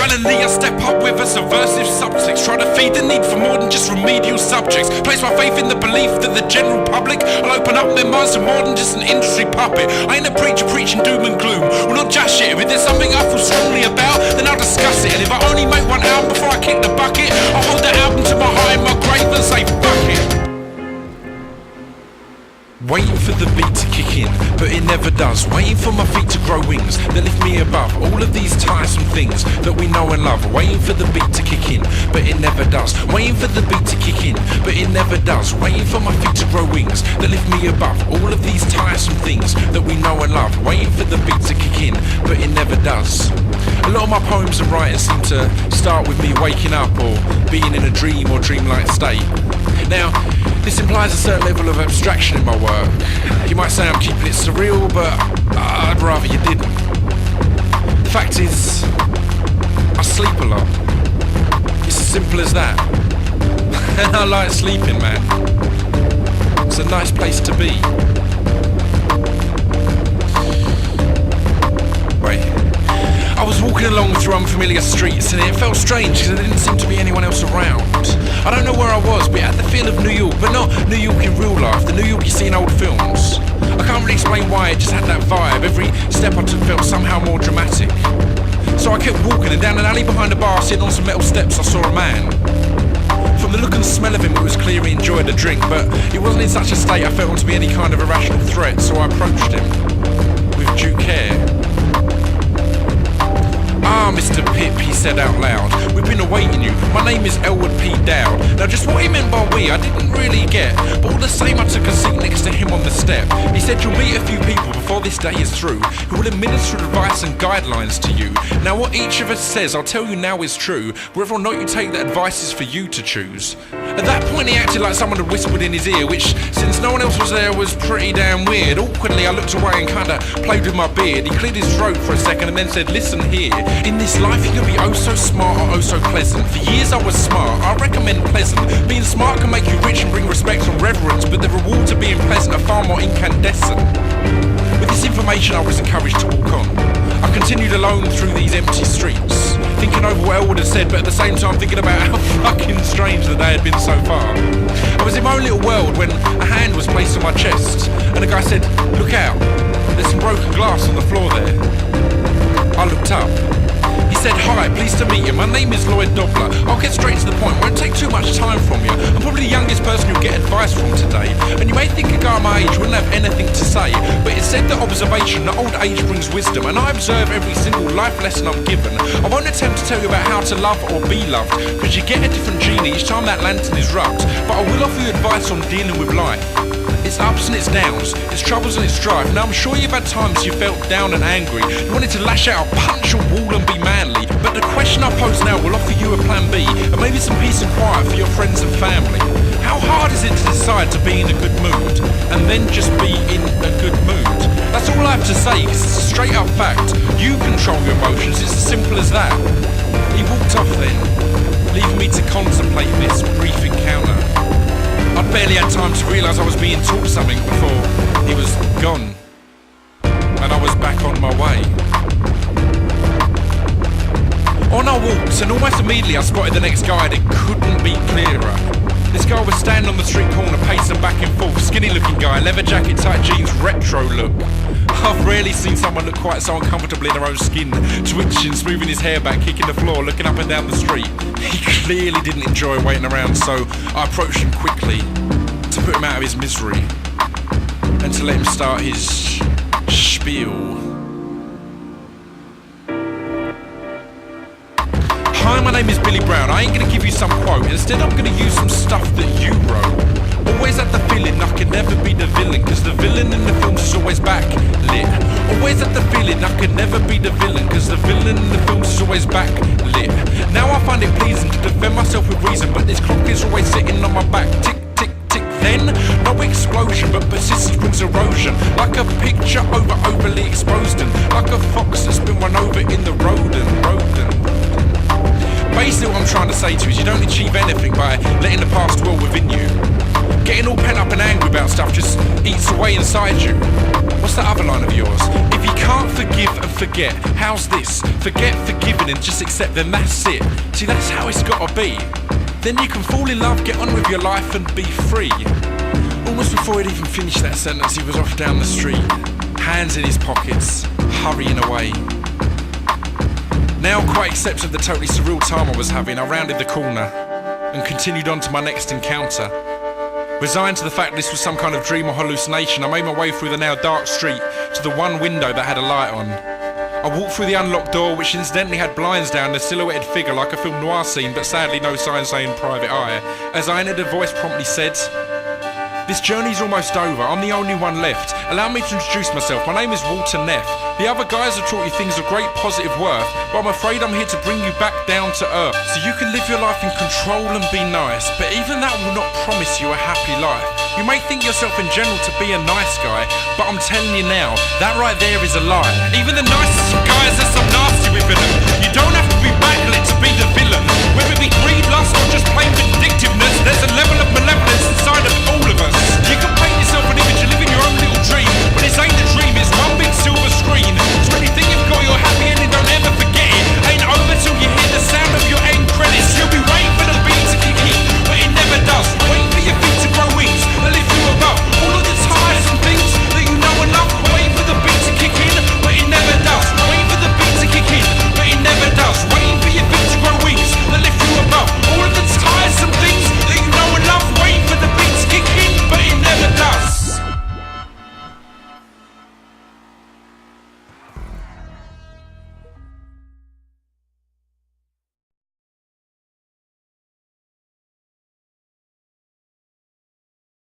Finally I step up with a subversive subtext, try to feed the need for more than just remedial subjects. Place my faith in the belief that the general public will open up their minds to more than just an industry puppet. I ain't a preacher preaching doom and gloom, well not just shit. If there's something I feel strongly about, then I'll discuss it. And if I only make one album before I kick the bucket, I'll hold that album to my heart in my grave and say fuck it. Waiting for the beat to kick in, but it never does. Waiting for my feet to grow wings that lift me above all of these tiresome things that we know and love. Waiting for the beat to kick in, but it never does. Waiting for the beat to kick in, but it never does. Waiting for my feet to grow wings that lift me above all of these tiresome things that we know and love. Waiting for the beat to kick in, but it never does. A lot of my poems and writings seem to start with me waking up or being in a dream or dreamlike state. Now, this implies a certain level of abstraction in my work. You might say I'm keeping it surreal, but I'd rather you didn't. The fact is, I sleep a lot. It's as simple as that. And I like sleeping, man. It's a nice place to be. Wait. I was walking along through unfamiliar streets and it felt strange because there didn't seem to be anyone else around. I don't know where I was, but it had the feel of New York, but not New York in real life, the New York you see in old films. I can't really explain why, it just had that vibe. Every step I took felt somehow more dramatic. So I kept walking, and down an alley behind a bar, sitting on some metal steps, I saw a man. From the look and smell of him, it was clear he enjoyed a drink, but he wasn't in such a state I felt him to be any kind of irrational threat, so I approached him with due care. "Ah, Mr. Pip," he said out loud, "we've been awaiting you. My name is Elwood P. Dowd." Now just what he meant by we, I didn't really get, but all the same I took a seat next to him on the step. He said, "You'll meet a few people before this day is through who will administer advice and guidelines to you. Now what each of us says, I'll tell you now is true. Whether or not you take that advice is for you to choose." At that point he acted like someone had whispered in his ear, which, since no one else was there, was pretty damn weird. Awkwardly I looked away and kinda played with my beard. He cleared his throat for a second and then said, "Listen here, in this life you can be oh so smart or oh so pleasant. For years I was smart, I recommend pleasant. Being smart can make you rich and bring respect and reverence, but the rewards of being pleasant are far more incandescent." With this information I was encouraged to walk on. I continued alone through these empty streets, thinking over what Elwood had said, but at the same time thinking about how fucking strange the day had been so far. I was in my own little world when a hand was placed on my chest, and a guy said, "Look out, there's some broken glass on the floor there." I looked up. He said, "Hi, pleased to meet you. My name is Lloyd Dobler. I'll get straight to the point, won't take too much time from you. I'm probably the youngest person you'll get advice from today. And you may think a guy my age wouldn't have anything to say, but it's said that observation, that old age brings wisdom, and I observe every single life lesson I'm given. I won't attempt to tell you about how to love or be loved, because you get a different genie each time that lantern is rubbed, but I will offer you advice on dealing with life. Its ups and its downs, its troubles and its strife. Now I'm sure you've had times you felt down and angry. You wanted to lash out, punch a wall and be manly. But the question I pose now will offer you a plan B, and maybe some peace and quiet for your friends and family. How hard is it to decide to be in a good mood, and then just be in a good mood? That's all I have to say, because it's a straight up fact. You control your emotions, it's as simple as that. He walked off then, leaving me to contemplate this brief encounter. I'd barely had time to realise I was being taught something before he was gone, and I was back on my way. On I walked, and almost immediately I spotted the next guy that couldn't be clearer. This guy was standing on the street corner, pacing back and forth, skinny looking guy, leather jacket, tight jeans, retro look. I've rarely seen someone look quite so uncomfortable in their own skin, twitching, smoothing his hair back, kicking the floor, looking up and down the street. He clearly didn't enjoy waiting around, so I approached him quickly to put him out of his misery and to let him start his spiel. "Hi, my name is Billy Brown. I ain't gonna give you some quote. Instead, I'm gonna use some stuff that you wrote. Always had the feeling I could never be the villain, cause the villain in the films is always backlit. Always had the feeling I could never be the villain, cause the villain in the films is always backlit. Now I find it pleasing to defend myself with reason, but this clock is always sitting on my back. Tick, tick, tick. Then, no explosion, but persistence brings erosion. Like a picture overly exposed, and like a fox that's been run over in the road and Basically what I'm trying to say to you is you don't achieve anything by letting the past dwell within you. Getting all pent up and angry about stuff just eats away inside you. What's that other line of yours? If you can't forgive and forget, how's this? Forget forgiving and just accept, then that's it. See, that's how it's gotta be. Then you can fall in love, get on with your life and be free. Almost before he'd even finished that sentence, he was off down the street, hands in his pockets, hurrying away. Now quite accepting of the totally surreal time I was having, I rounded the corner and continued on to my next encounter. Resigned to the fact this was some kind of dream or hallucination, I made my way through the now dark street to the one window that had a light on. I walked through the unlocked door, which incidentally had blinds down, a silhouetted figure like a film noir scene, but sadly no sign saying private eye. As I entered, a voice promptly said, "This journey's almost over, I'm the only one left. Allow me to introduce myself, my name is Walter Neff. The other guys have taught you things of great positive worth, but I'm afraid I'm here to bring you back down to earth. So you can live your life in control and be nice, but even that will not promise you a happy life. You may think yourself in general to be a nice guy, but I'm telling you now, that right there is a lie. Even the nicest of guys are some nasty within them. You don't have to be backlit to be the villain. Whether it be greed, lust, or just plain vindictiveness, there's a level of malevolence inside of